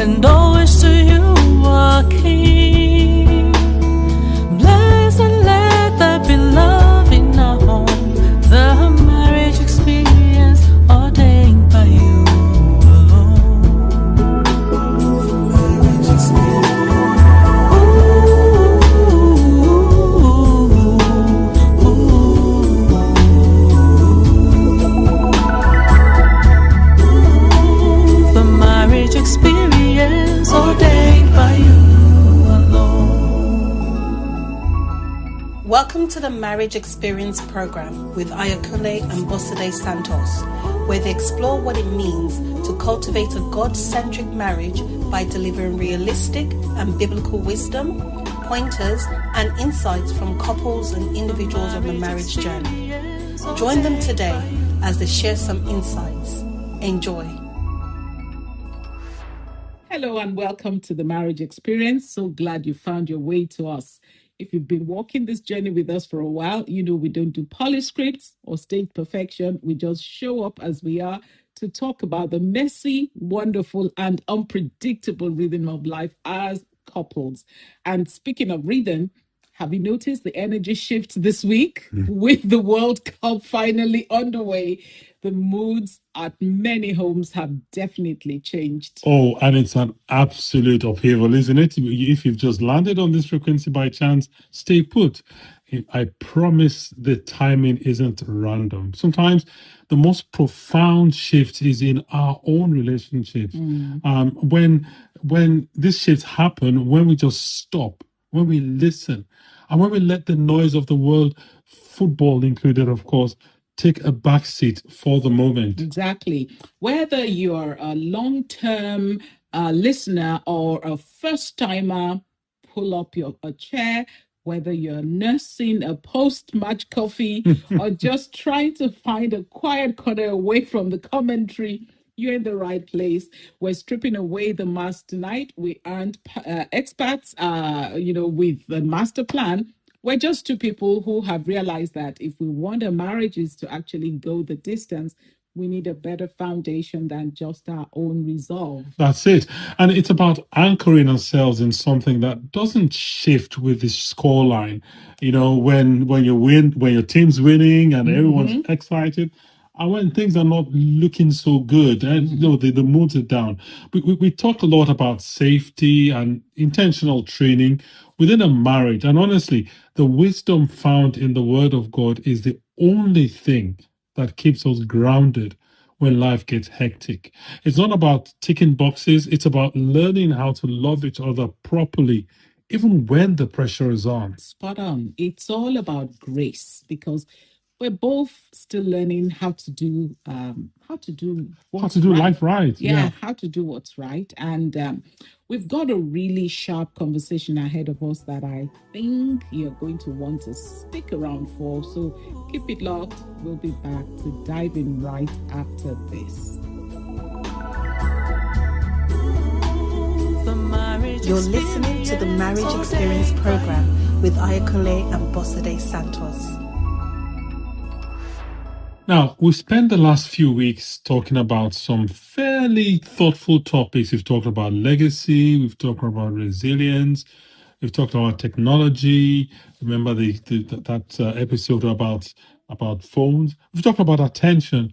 and always to you are King. Bless and let there be love in our home, the marriage experience ordained by you alone. The marriage experience ordained by you alone. Welcome to the Marriage Experience program with Ayakule and Bosade Santos, where they explore what it means to cultivate a God-centric marriage by delivering realistic and biblical wisdom, pointers, and insights from couples and individuals on the marriage journey. Join them today as they share some insights. Enjoy. Hello and welcome to the Marriage Experience. So glad you found your way to us. If you've been walking this journey with us for a while, you know we don't do polished scripts or stage perfection. We just show up as we are to talk about the messy, wonderful, and unpredictable rhythm of life as couples. And speaking of rhythm, have you noticed the energy shift this week with the World Cup finally underway? The moods at many homes have definitely changed. Oh, and it's an absolute upheaval, isn't it? If you've just landed on this frequency by chance, stay put. I promise the timing isn't random. Sometimes the most profound shift is in our own relationships. When this shift happen, when we just stop, when we listen, and when we let the noise of the world, football included, of course, take a backseat for the moment. Exactly. Whether you're a long-term listener or a first-timer, pull up a chair. Whether you're nursing a post-match coffee or just trying to find a quiet corner away from the commentary, you're in the right place. We're stripping away the mask tonight. We aren't experts, with the master plan. We're just two people who have realized that if we want our marriages to actually go the distance, we need a better foundation than just our own resolve. That's it. And it's about anchoring ourselves in something that doesn't shift with the scoreline. You know, when you win, when your team's winning and everyone's excited, and when things are not looking so good, and the moods are down. We talk a lot about safety and intentional training within a marriage. And honestly, the wisdom found in the Word of God is the only thing that keeps us grounded when life gets hectic. It's not about ticking boxes. It's about learning how to love each other properly, even when the pressure is on. Spot on. It's all about grace because we're both still learning how to do life right. Yeah, how to do what's right. And we've got a really sharp conversation ahead of us that I think you're going to want to stick around for. So keep it locked. We'll be back to dive in right after this. You're listening to the Marriage Experience program with Ayakule and Bosade Santos. Now, we've spent the last few weeks talking about some fairly thoughtful topics. We've talked about legacy, we've talked about resilience, we've talked about technology. Remember that episode about phones? We've talked about attention.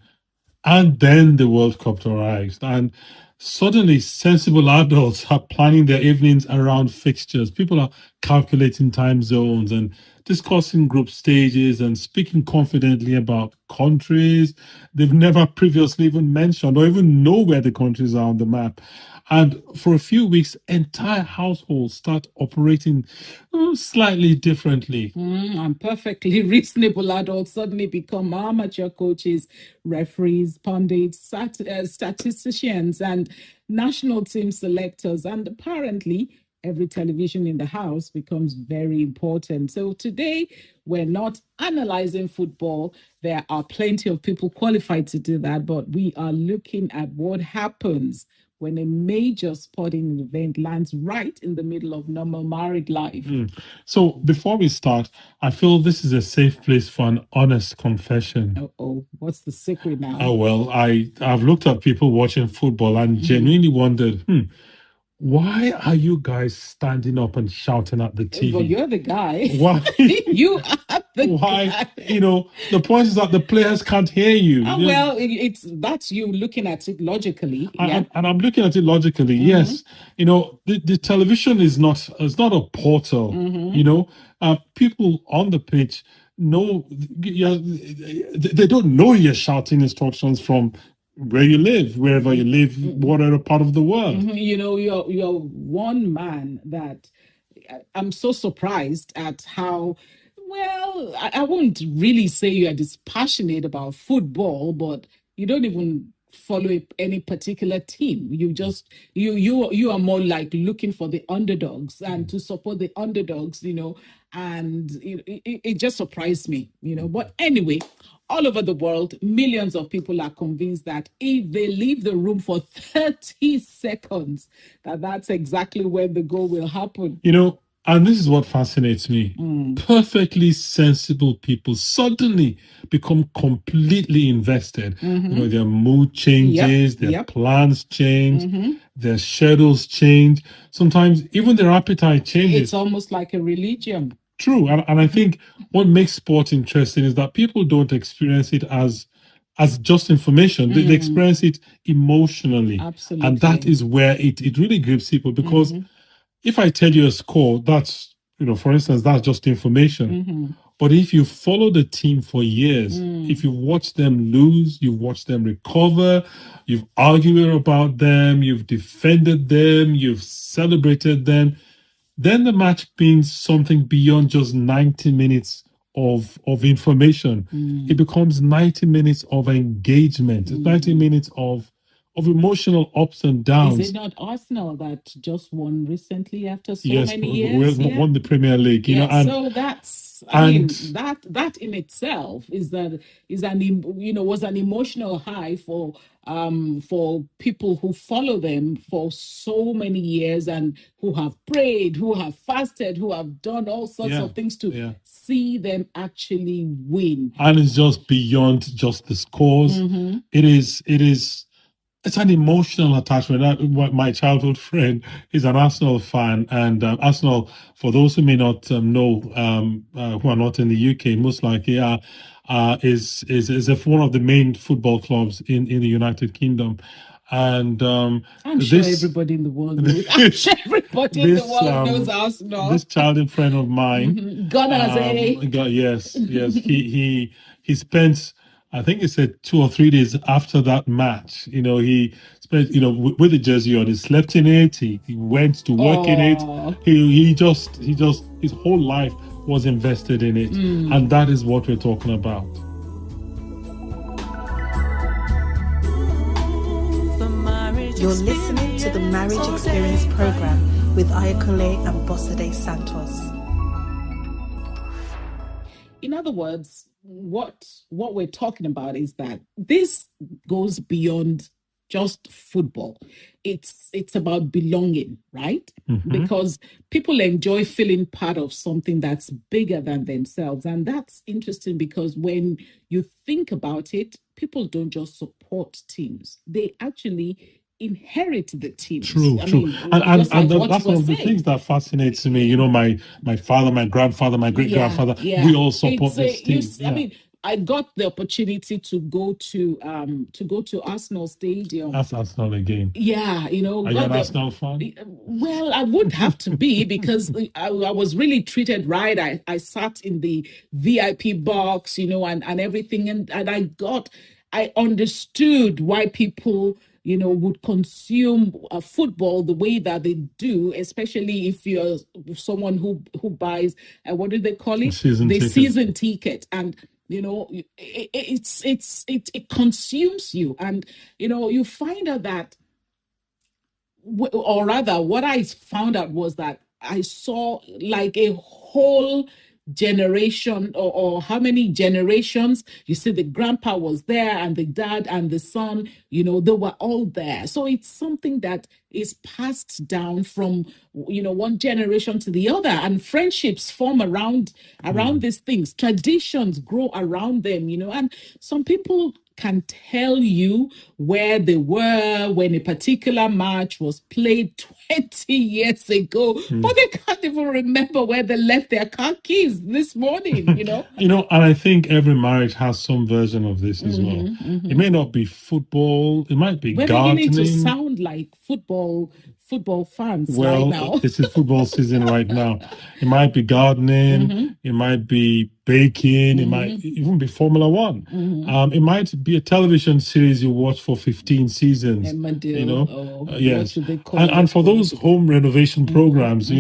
And then the World Cup arrives. And suddenly, sensible adults are planning their evenings around fixtures. People are calculating time zones and discussing group stages and speaking confidently about countries they've never previously even mentioned or even know where the countries are on the map. And for a few weeks, entire households start operating slightly differently. And perfectly reasonable adults suddenly become amateur coaches, referees, pundits, statisticians, and national team selectors. And apparently, every television in the house becomes very important. So today, we're not analyzing football. There are plenty of people qualified to do that, but we are looking at what happens when a major sporting event lands right in the middle of normal married life. So before we start, I feel this is a safe place for an honest confession. Uh-oh, what's the secret now? Oh, well, I've looked at people watching football and genuinely wondered, Why are you guys standing up and shouting at the TV? Well, you're the guy. Why? You are the Why? guy. The point is that the players can't hear you. Well, that's you looking at it logically. Yeah. And I'm looking at it logically. Yes, the television is not a portal. People on the pitch know they don't know you're shouting instructions from where you live, wherever you live, whatever part of the world. You're one man that I'm so surprised at how. Well, I won't really say you are dispassionate about football, but you don't even follow any particular team. You just you are more like looking for the underdogs and to support the underdogs, and it just surprised me. But anyway, all over the world, millions of people are convinced that if they leave the room for 30 seconds, that's exactly when the goal will happen. And this is what fascinates me. Perfectly sensible people suddenly become completely invested. Their mood changes, their plans change, their schedules change. Sometimes even their appetite changes. It's almost like a religion. True. And I think what makes sport interesting is that people don't experience it as just information. They experience it emotionally. Absolutely. And that is where it really grips people, because if I tell you a score, that's, for instance, that's just information. But if you follow the team for years, if you watch them lose, you watch them recover, you've argued about them, you've defended them, you've celebrated them, then the match means something beyond just 90 minutes of information. It becomes 90 minutes of engagement, 90 minutes of emotional ups and downs. Is it not Arsenal that just won recently after so yes, many years? Won the Premier League. So that's that in itself was an emotional high for people who follow them for so many years and who have prayed, who have fasted, who have done all sorts of things to see them actually win. And it's just beyond just the scores. It's an emotional attachment. My childhood friend is an Arsenal fan, and Arsenal, for those who may not know, who are not in the UK, most likely is one of the main football clubs in the United Kingdom. And I'm sure everybody in the world knows. I'm sure everybody in the world knows Arsenal. This childhood friend of mine, Gunners, yes, he spent, I think he said 2 or 3 days after that match, he spent, with the jersey on, he slept in it, he went to work in it. He just, his whole life was invested in it. And that is what we're talking about. You're listening to the Marriage Experience program with Ayakule and Bosade Santos. In other words, what we're talking about is that this goes beyond just football. It's about belonging, right? Because people enjoy feeling part of something that's bigger than themselves. And that's interesting because when you think about it, people don't just support teams. They actually inherit the teams. True. And that's one of the things that fascinates me. My father, my grandfather, my great grandfather, we all support this team. I got the opportunity to go to Arsenal Stadium. That's Arsenal again. Yeah, Are you an Arsenal fan? Well, I would have to be because I was really treated right. I sat in the VIP box, and everything, and I understood why people would consume football the way that they do, especially if you're someone who buys what do they call it? Season ticket. And it consumes you, and you find out that, or rather, what I found out was that I saw like a whole generation, or how many generations. You see, the grandpa was there, and the dad and the son, they were all there. So it's something that is passed down from one generation to the other, and friendships form around these things. Traditions grow around them, and some people can tell you where they were when a particular match was played 20 years ago, but they can't even remember where they left their car keys this morning, you know? And I think every marriage has some version of this as well. It may not be football, it might be We're gardening. beginning to sound like football fans Well, right now. it's a football season right now. It might be gardening, it might be baking, it might even be Formula One. It might be a television series you watch for 15 seasons. Yes. And for those home renovation programs,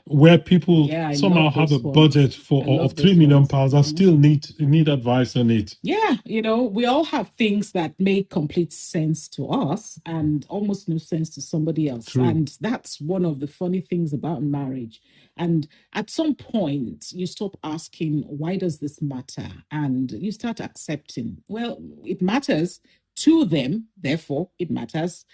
where people somehow have a budget of £3 million, I still need advice on it. Yeah, we all have things that make complete sense to us and almost no sense to somebody else. True. And that's one of the funny things about marriage. And at some point, you stop asking, why does this matter? And you start accepting, well, it matters to them, therefore it matters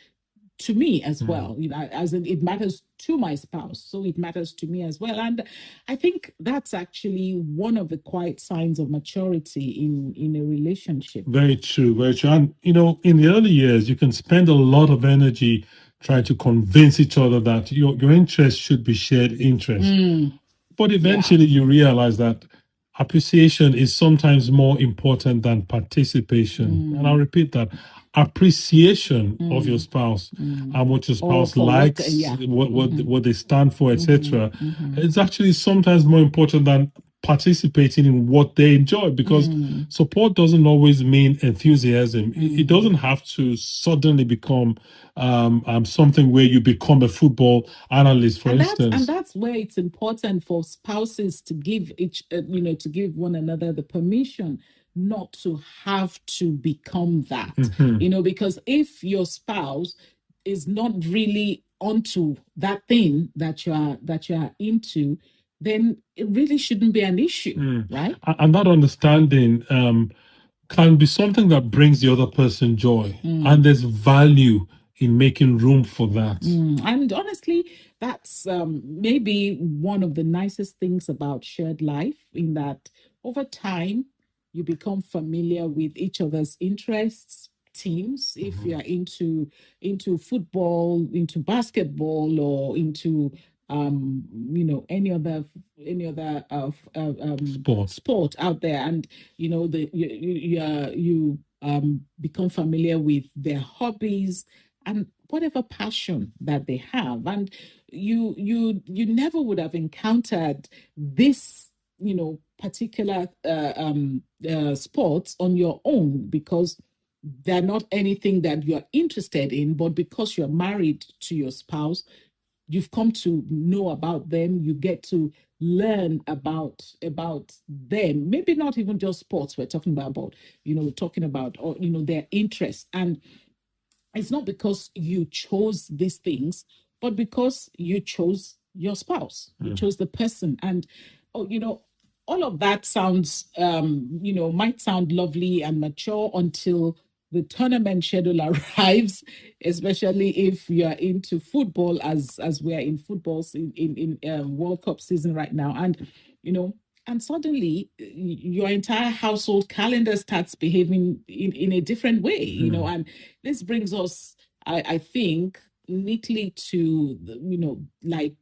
to me as well, as in it matters to my spouse, so it matters to me as well. And I think that's actually one of the quiet signs of maturity in a relationship. Very true, very true. And in the early years, you can spend a lot of energy trying to convince each other that your interest should be shared interest. But eventually you realize that appreciation is sometimes more important than participation. And I'll repeat that. Appreciation of your spouse and what your spouse likes, what they stand for, etc. It's actually sometimes more important than participating in what they enjoy, because support doesn't always mean enthusiasm. It doesn't have to suddenly become something where you become a football analyst, for instance. And that's where it's important for spouses to give to give one another the permission not to have to become that, because if your spouse is not really onto that thing that you are into, then it really shouldn't be an issue, right? And that understanding can be something that brings the other person joy, and there's value in making room for that. And honestly, that's maybe one of the nicest things about shared life, in that over time you become familiar with each other's interests, teams. If you are into football, into basketball, or into any other sport out there, and you become familiar with their hobbies and whatever passion that they have, and you never would have encountered this particular sports on your own, because they're not anything that you're interested in, but because you're married to your spouse, you've come to know about them. You get to learn about them. Maybe not even just sports we're talking about, or their interests. And it's not because you chose these things, but because you chose your spouse. You chose the person. And all of that sounds might sound lovely and mature until the tournament schedule arrives, especially if you're into football, as we are in football in World Cup season right now. And and suddenly your entire household calendar starts behaving in a different way, and this brings us, I think, neatly to like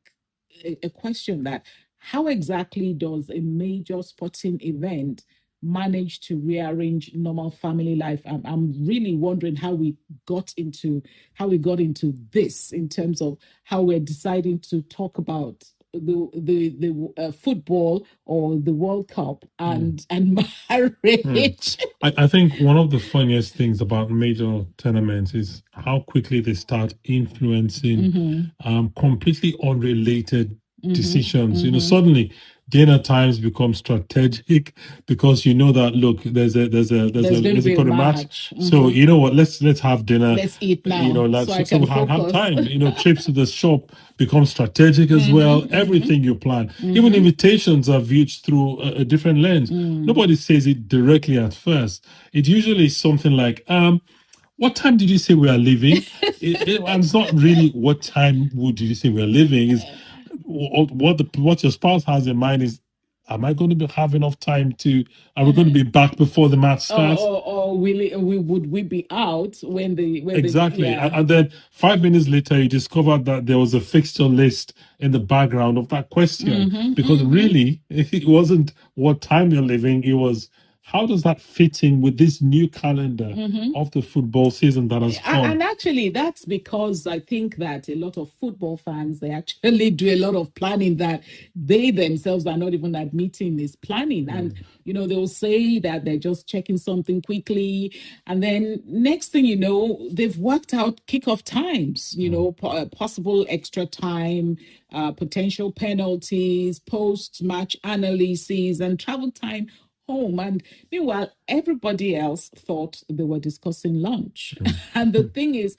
a question that, how exactly does a major sporting event manage to rearrange normal family life? I'm really wondering how we got into this, in terms of how we're deciding to talk about the football or the World Cup and marriage. I think one of the funniest things about major tournaments is how quickly they start influencing completely unrelated decisions. Suddenly dinner times become strategic, because that look, there's a match. So you know what, let's have dinner. Let's eat now. So we have time. Trips to the shop become strategic as well. Everything you plan, even invitations are viewed through a different lens. Nobody says it directly at first. It usually is something like, what time did you say we are leaving? And it's not really what time did you say we are leaving. Is what your spouse has in mind is, am I going to have enough time to, are we going to be back before the match starts? Or would we be out when Exactly. yeah. And then 5 minutes later, you discovered that there was a fixture list in the background of that question. Because really, it wasn't what time you're living, it was how does that fit in with this new calendar of the football season that has come? And actually, that's because I think that a lot of football fans, they actually do a lot of planning that they themselves are not even admitting is planning. And, they'll say that they're just checking something quickly. And then next thing you know, they've worked out kickoff times, possible extra time, potential penalties, post-match analyses, and travel time home. And meanwhile, everybody else thought they were discussing lunch. And the thing is,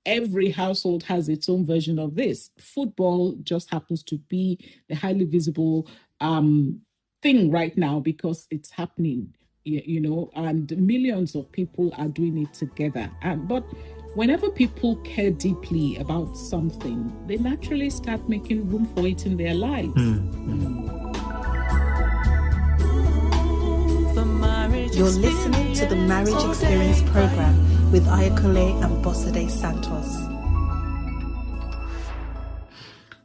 every household has its own version of this. Football just happens to be the highly visible thing right now because it's happening, and millions of people are doing it together. But whenever people care deeply about something, they naturally start making room for it in their lives. You're listening to the Marriage Experience Program with Ayakule and Bosade Santos.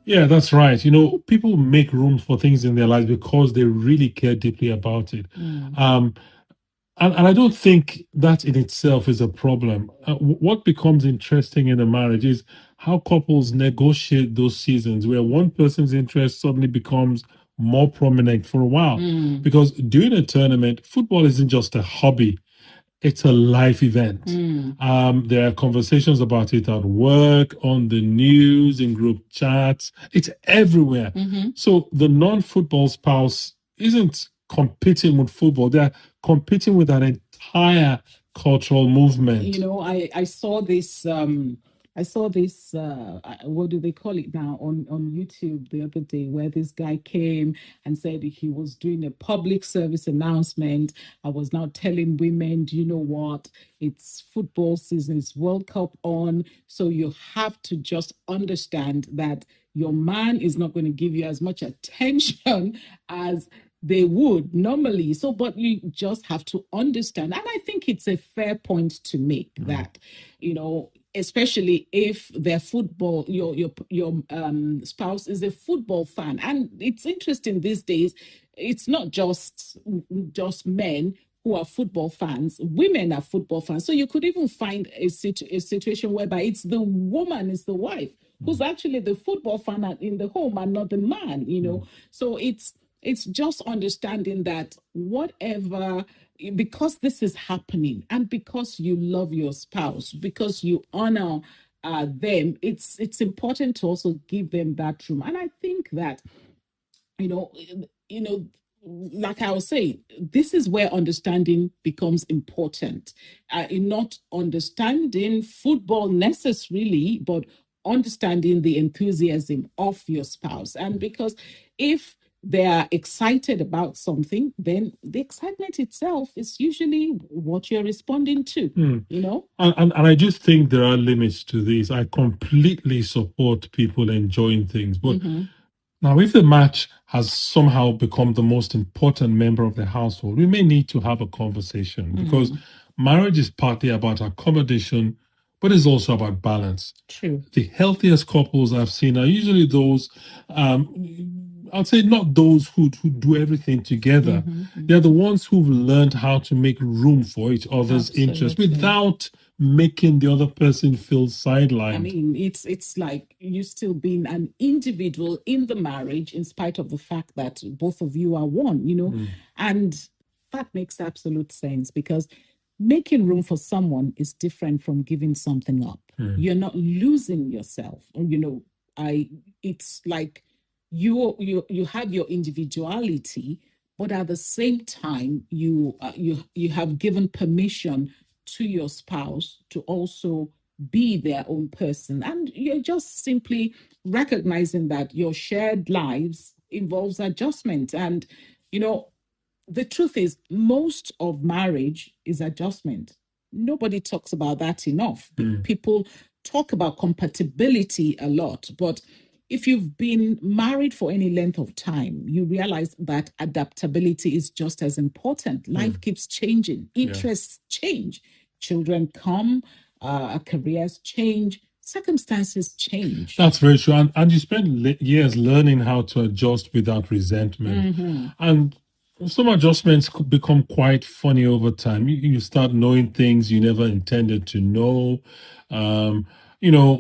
Yeah, that's right. People make room for things in their lives because they really care deeply about it. And I don't think that in itself is a problem. What becomes interesting in a marriage is how couples negotiate those seasons where one person's interest suddenly becomes more prominent for a while. Because during a tournament, football isn't just a hobby. It's a life event. There are conversations about it at work, on the news, in group chats. It's everywhere. So the non-football spouse isn't competing with football. They're competing with an entire cultural movement. I saw this what do they call it now on YouTube the other day, where this guy came and said he was doing a public service announcement. I was now telling women, do you know what? It's football season, it's World Cup on. So you have to just understand that your man is not going to give you as much attention as they would normally. So, but you just have to understand. And I think it's a fair point to make that, especially if their football, your spouse is a football fan. And it's interesting these days, it's not just men who are football fans, women are football fans. So you could even find a situation whereby it's the woman, is the wife, who's actually the football fan in the home and not the man, So it's just understanding that whatever, because this is happening and because you love your spouse, because you honor them, it's important to also give them that room. And I think that, like I was saying, this is where understanding becomes important. In not understanding football necessarily, but understanding the enthusiasm of your spouse. And because if they are excited about something, then the excitement itself is usually what you're responding to, And I just think there are limits to this. I completely support people enjoying things. But now, if the match has somehow become the most important member of the household, we may need to have a conversation because marriage is partly about accommodation, but it's also about balance. True. The healthiest couples I've seen are usually those, I'd say not those who do everything together. They're the ones who've learned how to make room for each other's interests without making the other person feel sidelined. I mean, it's like you still being an individual in the marriage in spite of the fact that both of you are one, and that makes absolute sense because making room for someone is different from giving something up. You're not losing yourself. It's like you have your individuality, but at the same time, you have given permission to your spouse to also be their own person. And you're just simply recognizing that your shared lives involves adjustment. And, the truth is, most of marriage is adjustment. Nobody talks about that enough. People talk about compatibility a lot, but if you've been married for any length of time, you realize that adaptability is just as important. Life keeps changing, interests change, children come, careers change, circumstances change. That's very true. And you spend years learning how to adjust without resentment. And some adjustments could become quite funny over time. You start knowing things you never intended to know. You know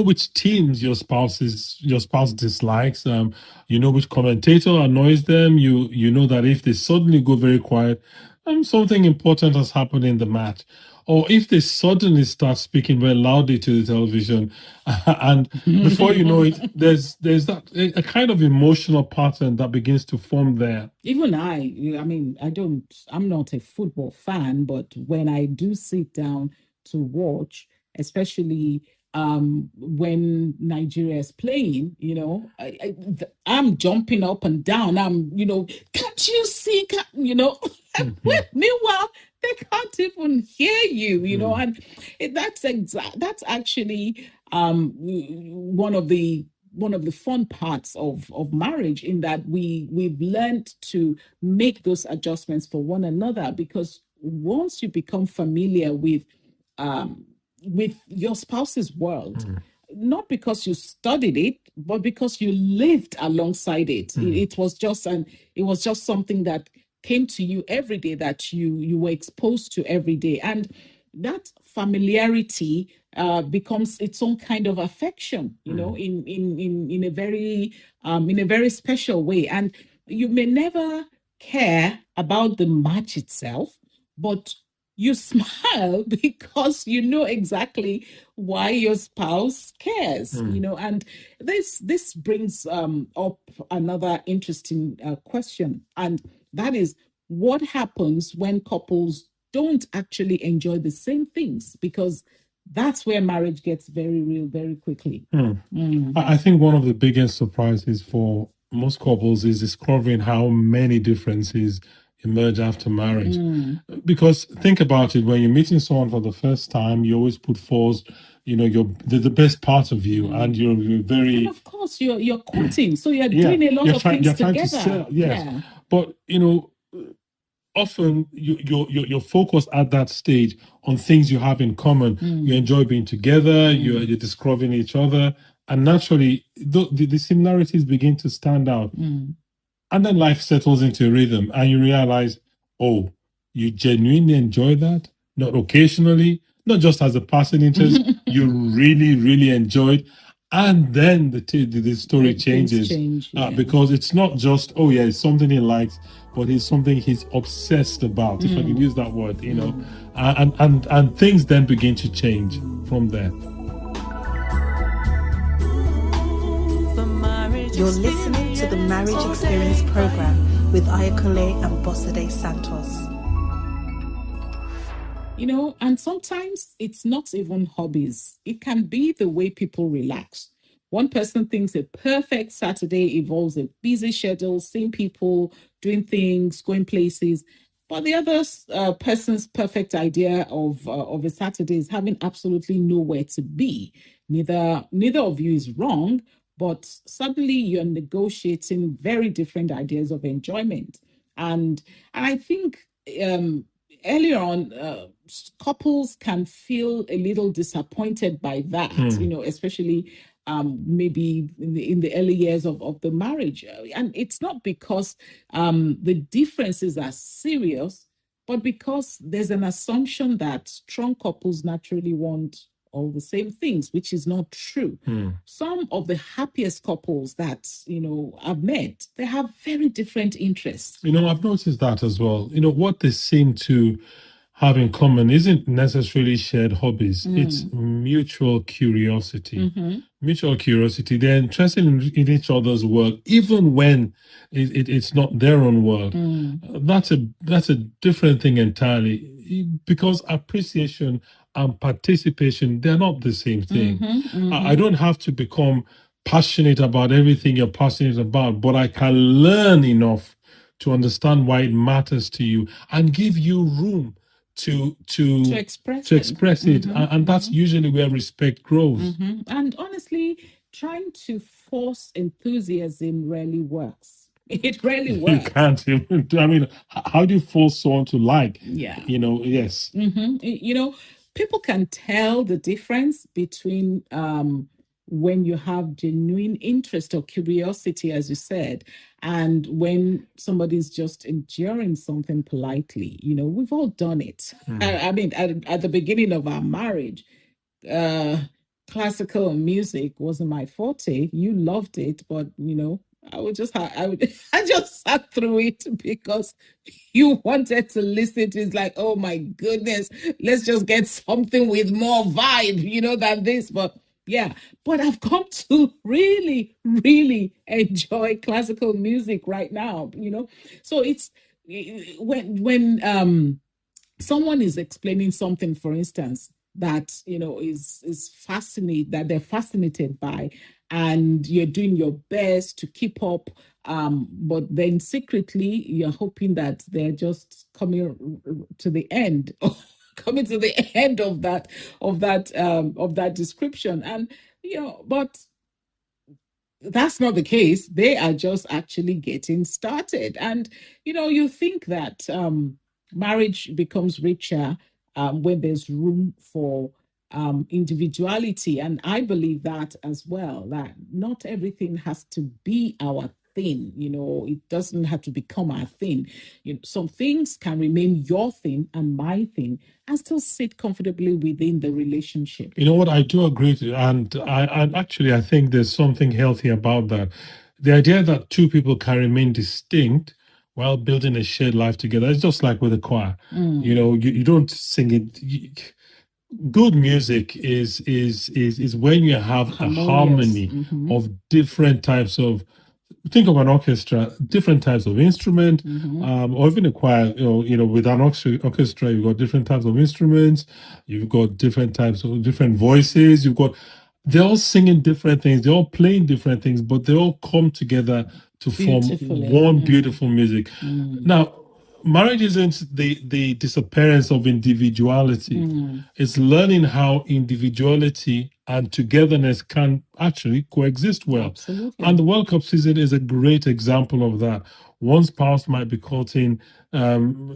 which teams your spouse dislikes. You know which commentator annoys them. You know that if they suddenly go very quiet, something important has happened in the match. Or if they suddenly start speaking very loudly to the television, and before you know it, there's that a kind of emotional pattern that begins to form there. Even I'm not a football fan, but when I do sit down to watch, especially when Nigeria is playing, I'm jumping up and down. Can't you see? Meanwhile, they can't even hear you, and that's actually one of the fun parts of marriage, in that we've learned to make those adjustments for one another, because once you become familiar with your spouse's world, not because you studied it, but because you lived alongside it. It was just something that came to you every day, that you were exposed to every day, and that familiarity becomes its own kind of affection, in a very special way. And you may never care about the match itself, but you smile because you know exactly why your spouse cares, and this brings up another interesting question, and that is, what happens when couples don't actually enjoy the same things? Because that's where marriage gets very real very quickly. I think one of the biggest surprises for most couples is discovering how many differences emerge after marriage. Because think about it, when you're meeting someone for the first time, you always put forth, the best part of you, and you're very. And of course, you're courting, so you're doing a lot of things together. But often you're focused at that stage on things you have in common. You enjoy being together. You're discovering each other, and naturally the similarities begin to stand out. And then life settles into a rhythm, and you realize, oh, you genuinely enjoy that, not occasionally, not just as a passing interest. You really, really enjoy it. And then the story changes, because it's not just, oh yeah, it's something he likes, but it's something he's obsessed about, if I can use that word, and things then begin to change from there. You're listening to the Marriage Experience Program with Ayakule and Bosade Santos. And sometimes it's not even hobbies. It can be the way people relax. One person thinks a perfect Saturday involves a busy schedule, seeing people, doing things, going places. But the other person's perfect idea of a Saturday is having absolutely nowhere to be. Neither of you is wrong, but suddenly you're negotiating very different ideas of enjoyment. And I think earlier on, couples can feel a little disappointed by that, especially maybe in the early years of the marriage. And it's not because the differences are serious, but because there's an assumption that strong couples naturally want all the same things, which is not true. Some of the happiest couples that I've met, they have very different interests. I've noticed that as well. What they seem to have in common isn't necessarily shared hobbies. It's mutual curiosity. Mutual curiosity. They're interested in each other's work, even when it's not their own work. That's a different thing entirely, because appreciation and participation, they're not the same thing. I don't have to become passionate about everything you're passionate about, but I can learn enough to understand why it matters to you and give you room to express to it. express it, and that's usually where respect grows. And honestly, trying to force enthusiasm rarely works. It rarely You works. can't even. I mean, how do you force someone to like? Yeah. You know. Yes. You know, people can tell the difference between when you have genuine interest or curiosity, as you said, and when somebody's just enduring something politely. You know, we've all done it. I mean, at the beginning of our marriage, uh classical music wasn't my forte. You loved it, but you know, I would I just sat through it because you wanted to listen to it. It's like, oh my goodness, let's just get something with more vibe, you know, than this. But yeah, but I've come to really, really enjoy classical music right now, you know. So it's when someone is explaining something, for instance, that you know is fascinated, that they're fascinated by, and you're doing your best to keep up, but then secretly you're hoping that they're just coming to the end coming to the end of that description. And you know, but that's not the case. They are just actually getting started. And, you know, you think that marriage becomes richer when there's room for individuality. And I believe that as well, that not everything has to be our thing. You know, it doesn't have to become our thing. You know, some things can remain your thing and my thing and still sit comfortably within the relationship. You know what? I do agree with you, and I think there's something healthy about that. The idea that two people can remain distinct while building a shared life together is just like with a choir. You know, you don't sing it. Good music is when you have a harmony of different types of. Think of an orchestra, different types of instrument, or even a choir. You know, with an orchestra, you've got different types of instruments. You've got different types of different voices. They're all singing different things. They're all playing different things, but they all come together to form one beautiful music. Now, marriage isn't the disappearance of individuality. It's learning how individuality and togetherness can actually coexist well. Absolutely. And the World Cup season is a great example of that. One spouse might be caught in, the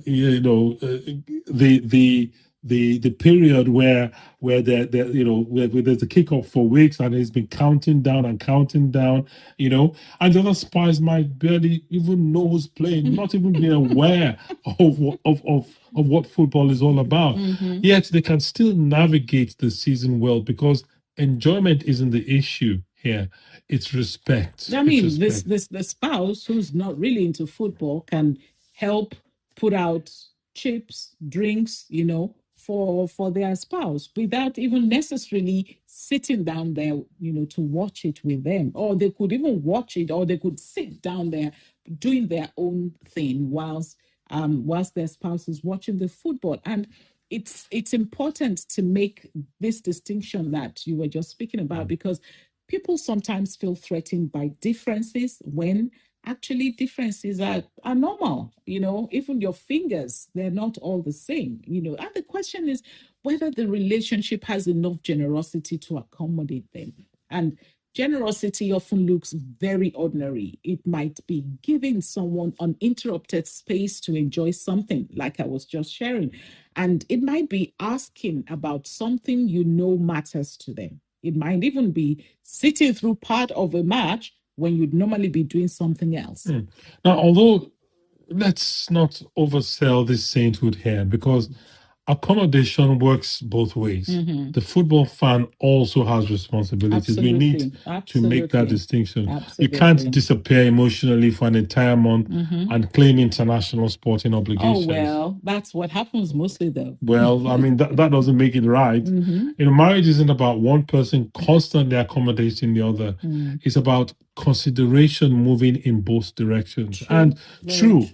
period where where there's a kickoff for weeks and he's been counting down and counting down, you know, and the other spies might barely even know who's playing, not even be aware of what football is all about. Yet they can still navigate the season well because enjoyment isn't the issue here. It's respect. I mean, the spouse who's not really into football can help put out chips, drinks, you know, for their spouse without even necessarily sitting down there, you know, to watch it with them. Or they could even watch it, or they could sit down there doing their own thing whilst their spouse is watching the football. And it's important to make this distinction that you were just speaking about, because people sometimes feel threatened by differences when actually differences are normal. You know, even your fingers, they're not all the same, you know. And the question is whether the relationship has enough generosity to accommodate them. And generosity often looks very ordinary. It might be giving someone uninterrupted space to enjoy something, like I was just sharing. And it might be asking about something you know matters to them. It might even be sitting through part of a match when you'd normally be doing something else. Now, although let's not oversell this sainthood here, because accommodation works both ways. The football fan also has responsibilities. We need to make that distinction. You can't disappear emotionally for an entire month and claim international sporting obligations. Oh, well, that's what happens mostly, though. Well, I mean, that doesn't make it right. You know, marriage isn't about one person constantly accommodating the other. It's about consideration moving in both directions. And true.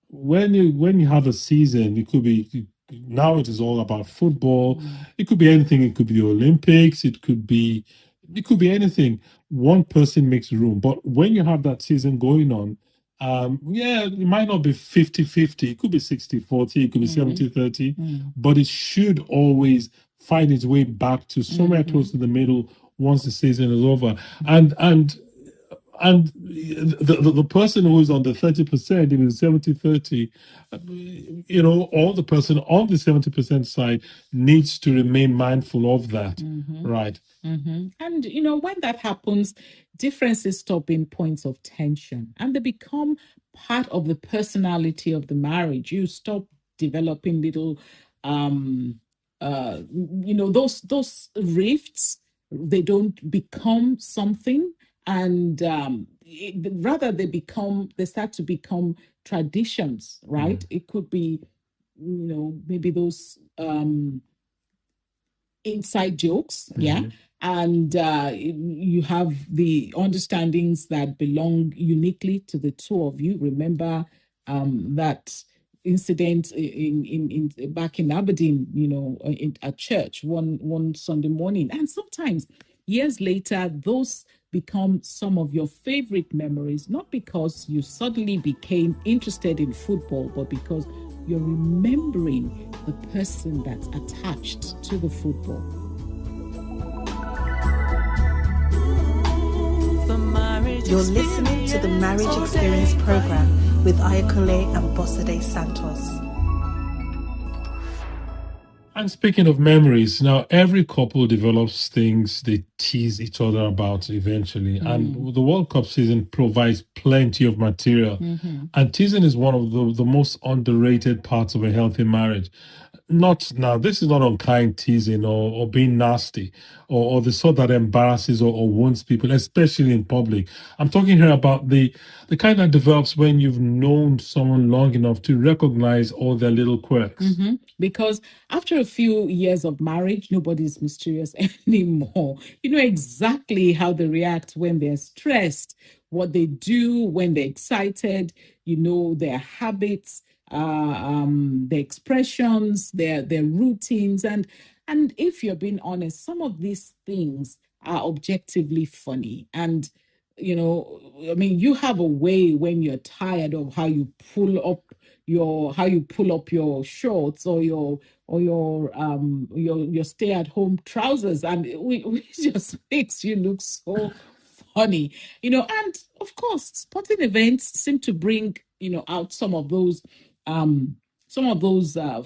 When you have a season, it could be, now it is all about football. It could be anything. It could be the Olympics. It could be anything. One person makes room. But when you have that season going on, Yeah, it might not be 50-50. It could be 60-40. It could be 70-30. But it should always find its way back to somewhere close to the middle once the season is over. And the person who is on the 30%, if it's 70-30, all the person on the 70% side needs to remain mindful of that. Right. And, when that happens, differences stop being points of tension and they become part of the personality of the marriage. You stop developing little, those rifts, they don't become something. And rather they start to become traditions, right? It could be, maybe those inside jokes, and you have the understandings that belong uniquely to the two of you. Remember that incident in back in Aberdeen, at church one Sunday morning, and sometimes years later those become some of your favorite memories, not because you suddenly became interested in football, but because you're remembering the person that's attached to the football. You're listening to the Marriage Experience Program with Ayakule and Bosade Santos. And speaking of memories, now every couple develops things they tease each other about eventually. And the World Cup season provides plenty of material. And teasing is one of the most underrated parts of a healthy marriage. This is not unkind teasing or being nasty or the sort that embarrasses or wounds people, especially in public. I'm talking here about the kind that develops when you've known someone long enough to recognize all their little quirks. Because after a few years of marriage, nobody's mysterious anymore. You know exactly how they react when they're stressed, what they do when they're excited, their habits, their expressions, their routines, and if you're being honest, some of these things are objectively funny. And you have a way when you're tired of how you pull up your shorts or your stay-at-home trousers, and it just makes you look so funny. And of course, sporting events seem to bring out some of those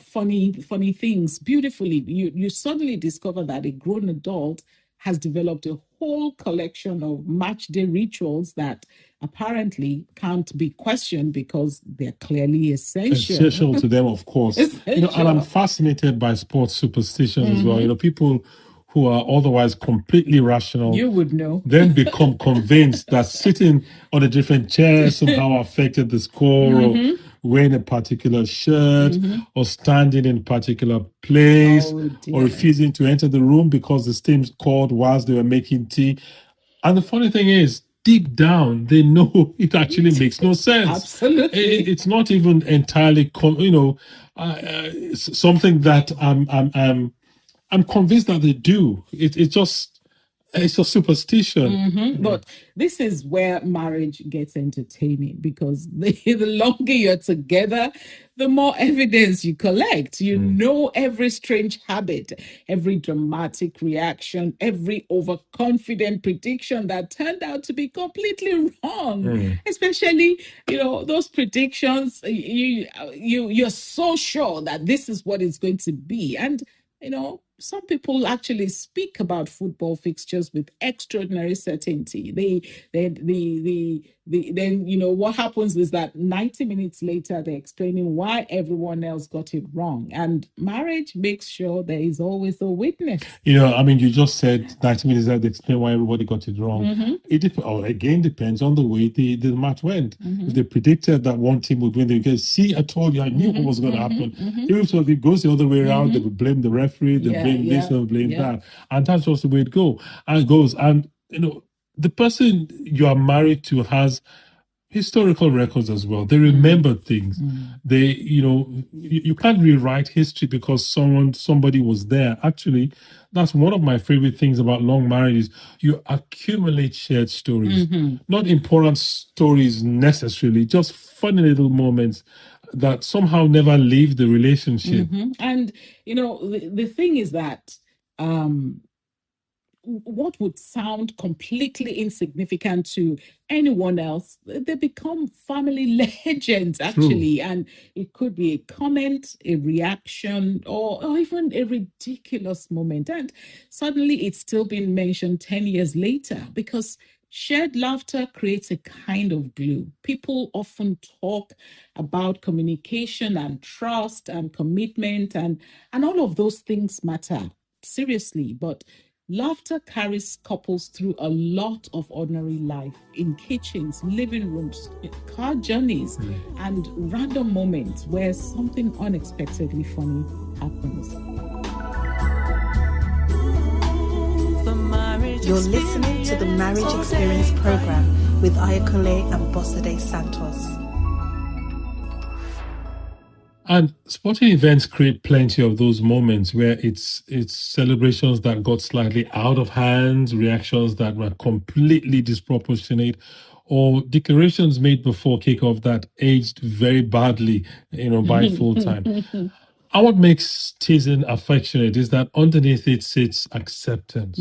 funny things beautifully. You suddenly discover that a grown adult has developed a whole collection of match day rituals that apparently can't be questioned because they're clearly Essential to them, of course. And I'm fascinated by sports superstitions as well. People who are otherwise completely rational, you would know, then become convinced that sitting on a different chair somehow affected the score, or wearing a particular shirt, or standing in a particular place, or refusing to enter the room because the steam called whilst they were making tea. And the funny thing is, deep down, they know it actually makes no sense. Absolutely. It's not even entirely, something that I'm convinced that they do. It's a superstition. But this is where marriage gets entertaining, because the longer you're together, the more evidence you collect. You know every strange habit, every dramatic reaction, every overconfident prediction that turned out to be completely wrong. Especially, those predictions, you're so sure that this is what it's going to be. And some people actually speak about football fixtures with extraordinary certainty. Then what happens is that 90 minutes later they're explaining why everyone else got it wrong. And marriage makes sure there is always a witness. You just said 90 minutes later they explain why everybody got it wrong. It depends on the way the match went. If they predicted that one team would win, they go, see, I told you, I knew what was going to happen. If it goes the other way around, they would blame the referee, they blame this, they blame that. And that's just the way it goes. And the person you are married to has historical records as well. They remember things. They, you can't rewrite history because somebody was there. Actually, that's one of my favorite things about long marriages. You accumulate shared stories, not important stories necessarily, just funny little moments that somehow never leave the relationship. And the thing is that what would sound completely insignificant to anyone else, they become family legends, actually. And it could be a comment, a reaction, or even a ridiculous moment. And suddenly it's still being mentioned 10 years later because shared laughter creates a kind of glue. People often talk about communication and trust and commitment, and all of those things matter seriously, but laughter carries couples through a lot of ordinary life in kitchens, living rooms, car journeys, and random moments where something unexpectedly funny happens. You're listening to the Marriage Experience program with Ayakule and Bosade Santos. And sporting events create plenty of those moments where it's celebrations that got slightly out of hand, reactions that were completely disproportionate, or declarations made before kickoff that aged very badly, by full time. And what makes teasing affectionate is that underneath it sits acceptance.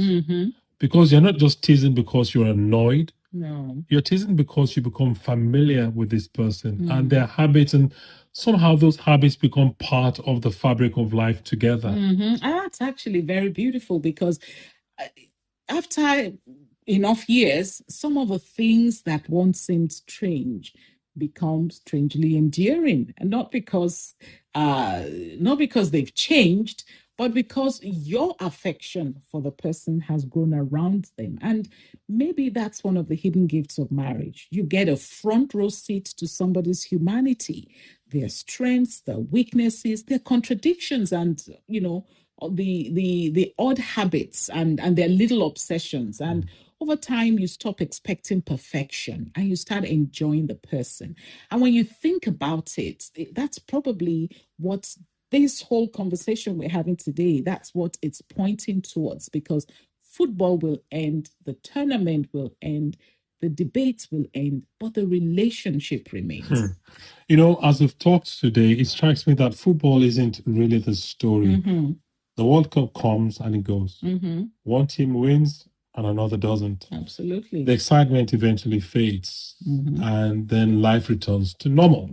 Because you're not just teasing because you're annoyed. No. You're teasing because you become familiar with this person and their habits, and somehow those habits become part of the fabric of life together. And that's actually very beautiful because after enough years, some of the things that once seemed strange become strangely endearing, and not because they've changed, but because your affection for the person has grown around them. And maybe that's one of the hidden gifts of marriage. You get a front row seat to somebody's humanity, their strengths, their weaknesses, their contradictions, and the odd habits and their little obsessions. And over time, you stop expecting perfection and you start enjoying the person. And when you think about it, that's probably what this whole conversation we're having today, that's what it's pointing towards, because football will end, the tournament will end, the debates will end, but the relationship remains. As we've talked today, it strikes me that football isn't really the story. The World Cup comes and it goes. One team wins and another doesn't. Absolutely. The excitement eventually fades and then life returns to normal.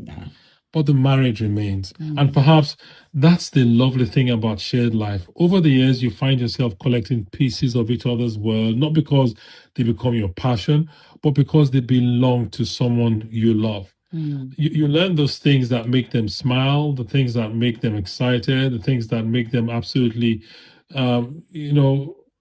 But the marriage remains. And perhaps that's the lovely thing about shared life. Over the years, you find yourself collecting pieces of each other's world, not because they become your passion, but because they belong to someone you love. You learn those things that make them smile, the things that make them excited, the things that make them absolutely,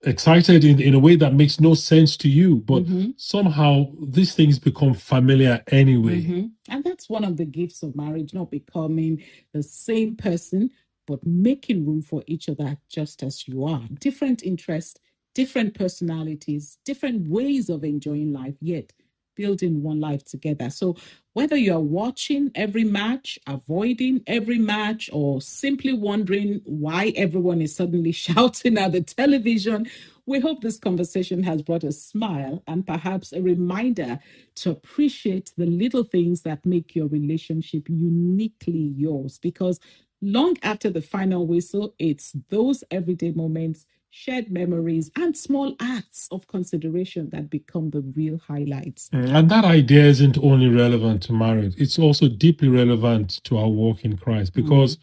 excited in a way that makes no sense to you. But somehow these things become familiar anyway. And that's one of the gifts of marriage, not becoming the same person, but making room for each other just as you are. Different interests, different personalities, different ways of enjoying life, yet building one life together. So whether you're watching every match, avoiding every match, or simply wondering why everyone is suddenly shouting at the television, we hope this conversation has brought a smile and perhaps a reminder to appreciate the little things that make your relationship uniquely yours. Because long after the final whistle, it's those everyday moments, shared memories, and small acts of consideration that become the real highlights. And that idea isn't only relevant to marriage, it's also deeply relevant to our walk in Christ. Because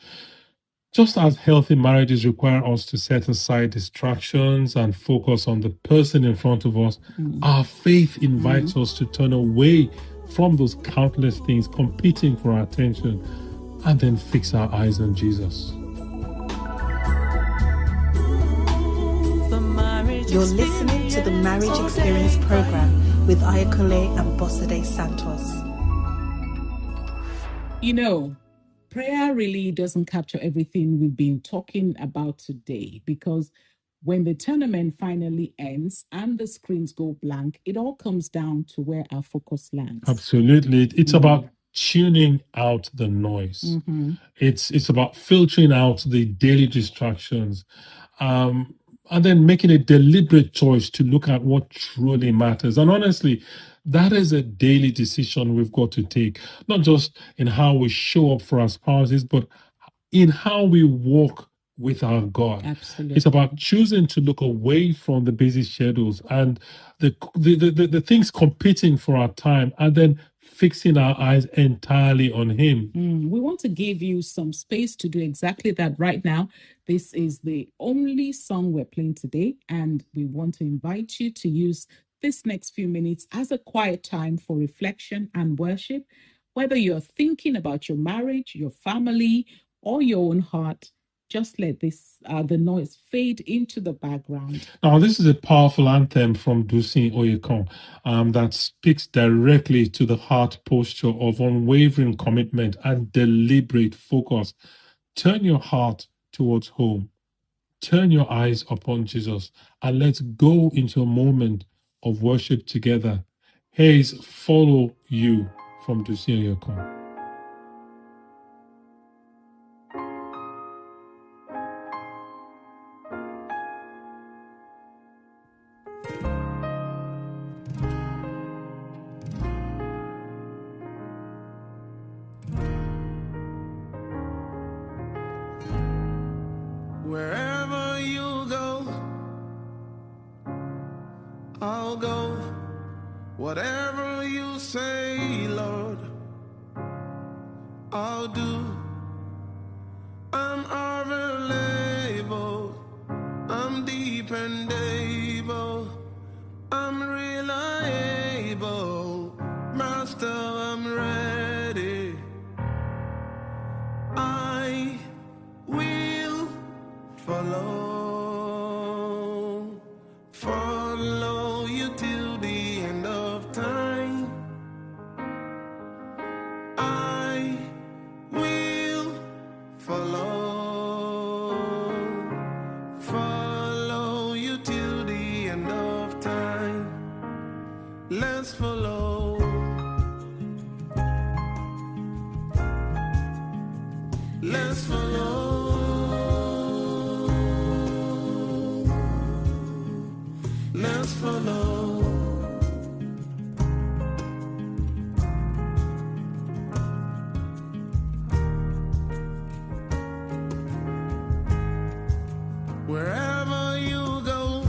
just as healthy marriages require us to set aside distractions and focus on the person in front of us, our faith invites us to turn away from those countless things competing for our attention and then fix our eyes on Jesus. You're listening to the Marriage Experience program with Ayakule and Bosade Santos. Prayer really doesn't capture everything we've been talking about today, because when the tournament finally ends and the screens go blank, it all comes down to where our focus lands. Absolutely. It's about tuning out the noise. It's about filtering out the daily distractions, and then making a deliberate choice to look at what truly matters. And honestly, that is a daily decision we've got to take, not just in how we show up for our spouses, but in how we walk with our God. Absolutely. It's about choosing to look away from the busy schedules and the things competing for our time, and then fixing our eyes entirely on Him. We want to give you some space to do exactly that right now. This is the only song we're playing today, and we want to invite you to use this next few minutes as a quiet time for reflection and worship. Whether you're thinking about your marriage, your family, or your own heart, just let this the noise fade into the background. Now, this is a powerful anthem from Dusin Oyekon that speaks directly to the heart posture of unwavering commitment and deliberate focus. Turn your heart towards home. Turn your eyes upon Jesus, and let's go into a moment of worship together. Here's Follow You from Dusin Oyekon. Wherever you go, I'll go. Whatever you say, Lord, I'll do. I'm available, I'm dependable, I'm reliable, Master, I'm ready. I will follow you till the end of time. I will follow you till the end of time. Let's follow. Let's follow. Let's follow. Wherever you go,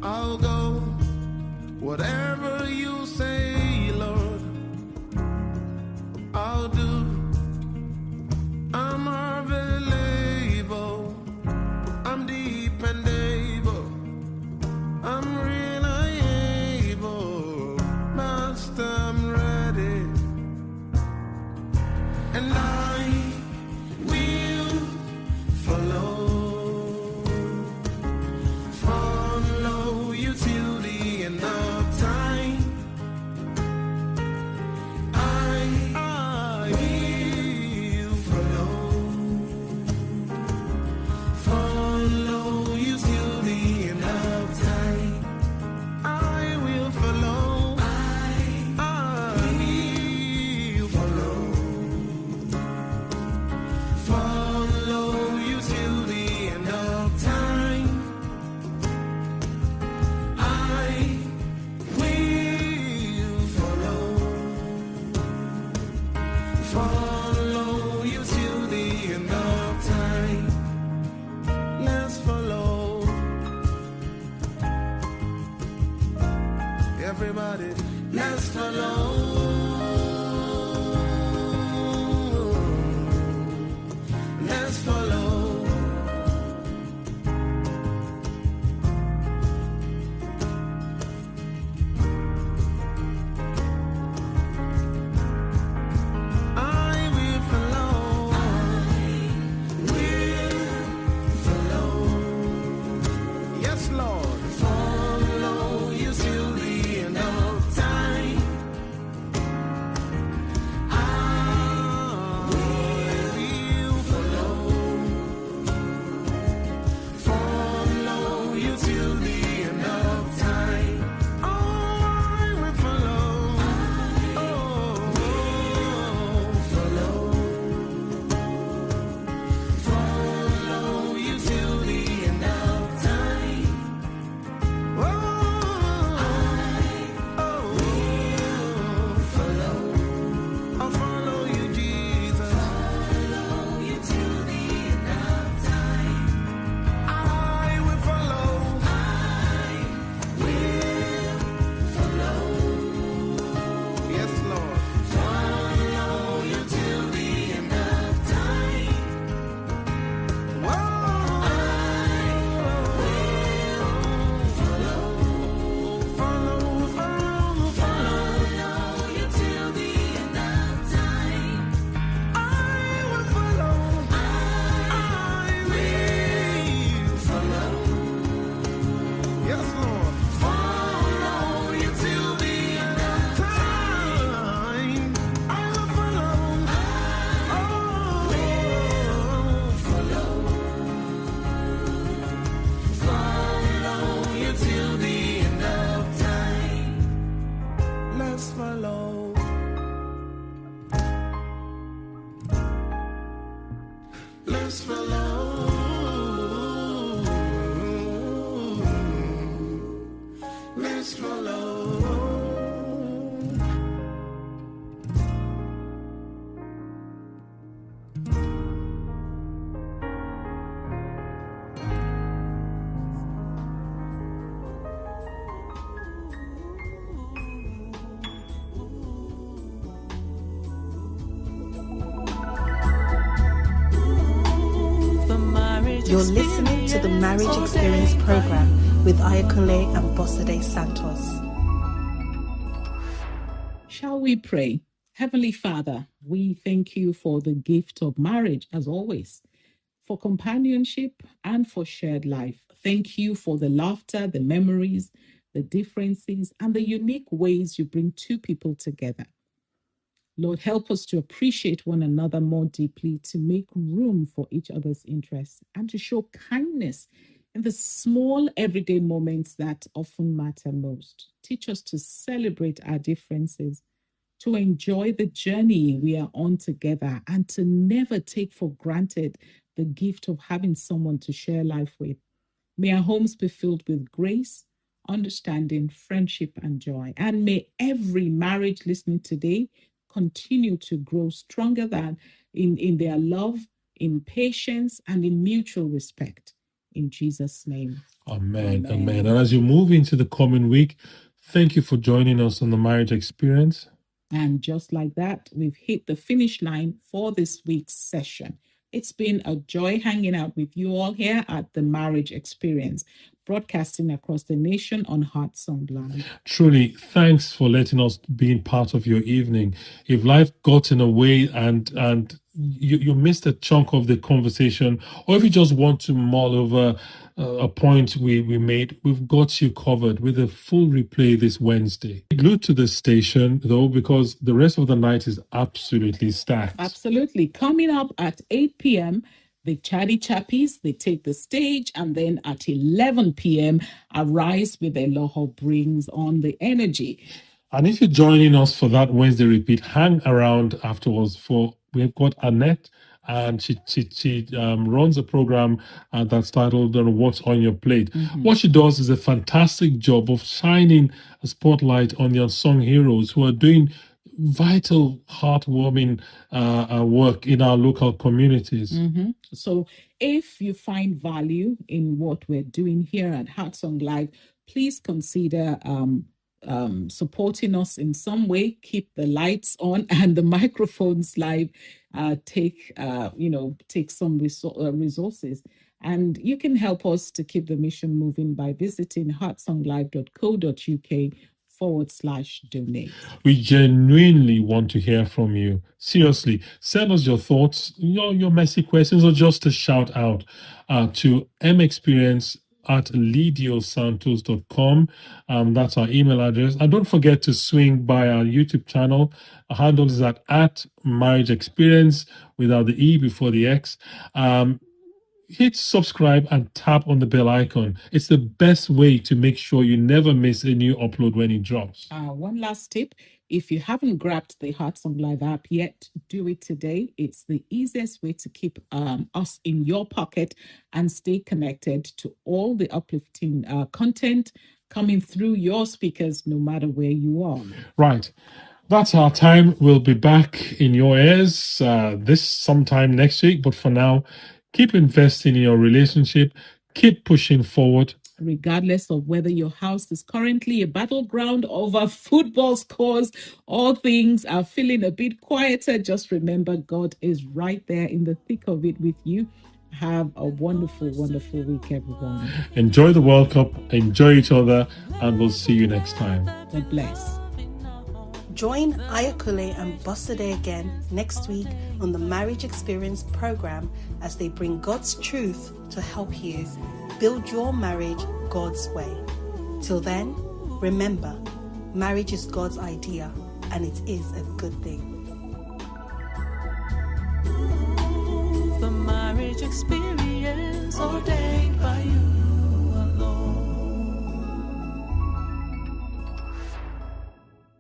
I'll go. Whatever you say, Lord, I'll do. I'm available, I'm dependable, I'm reliable, Master, I'm ready. And I will follow you till the end of time. I will follow you till the end of time. I will follow. I will follow you till the end of time. I will follow you till the end of time. Let's follow. Everybody, let's follow. Let's follow. I will follow. Yes, Lord. Follow you till the end of time. quest for love. You're listening to the Marriage Experience program with Ayakunle and Bosade Santos. Shall we pray? Heavenly Father, we thank you for the gift of marriage, as always, for companionship and for shared life. Thank you for the laughter, the memories, the differences, and the unique ways you bring two people together. Lord, help us to appreciate one another more deeply, to make room for each other's interests, and to show kindness in the small everyday moments that often matter most. Teach us to celebrate our differences, to enjoy the journey we are on together, and to never take for granted the gift of having someone to share life with. May our homes be filled with grace, understanding, friendship, and joy. And may every marriage listening today continue to grow stronger than in their love, in patience, and in mutual respect. In Jesus' name. Amen. Amen. And as you move into the coming week, thank you for joining us on the Marriage Experience. And just like that, we've hit the finish line for this week's session. It's been a joy hanging out with you all here at the Marriage Experience, broadcasting across the nation on Heart Song Live. Truly, thanks for letting us be part of your evening. If life got in the way and you missed a chunk of the conversation, or if you just want to mull over a point we made, we've got you covered with a full replay this Wednesday. Glued to the station, though, because the rest of the night is absolutely stacked. Absolutely. Coming up at 8 p.m., the Chatty Chappies, they take the stage, and then at 11 p.m., Arise with Eloho brings on the energy. And if you're joining us for that Wednesday repeat, hang around afterwards for we've got Annette, and she runs a program that's titled What's on Your Plate. Mm-hmm. What she does is a fantastic job of shining a spotlight on the unsung heroes who are doing vital, heartwarming work in our local communities. Mm-hmm. So if you find value in what we're doing here at Heart Song Live, please consider supporting us in some way. Keep the lights on and the microphones live. Take some resources, and you can help us to keep the mission moving by visiting heartsonglive.co.uk/donate. We genuinely want to hear from you. Seriously, send us your thoughts, your messy questions, or just a shout out to mexperience@lidiosantos.com. That's our email address. And don't forget to swing by our YouTube channel. Our handle is at Marriage Experience without the E before the X. Hit subscribe and tap on the bell icon. It's the best way to make sure you never miss a new upload when it drops. One last tip. If you haven't grabbed the Heart Song Live app yet, do it today. It's the easiest way to keep us in your pocket and stay connected to all the uplifting content coming through your speakers, no matter where you are. Right. That's our time. We'll be back in your ears this sometime next week. But for now, keep investing in your relationship. Keep pushing forward. Regardless of whether your house is currently a battleground over football scores or things are feeling a bit quieter, just remember God is right there in the thick of it with you. Have a wonderful, wonderful week, everyone. Enjoy the World Cup, enjoy each other, and we'll see you next time. God bless. Join Ayakule and Bosade again next week on the Marriage Experience program as they bring God's truth to help you build your marriage God's way. Till then, remember, marriage is God's idea and it is a good thing. The Marriage Experience ordained by you.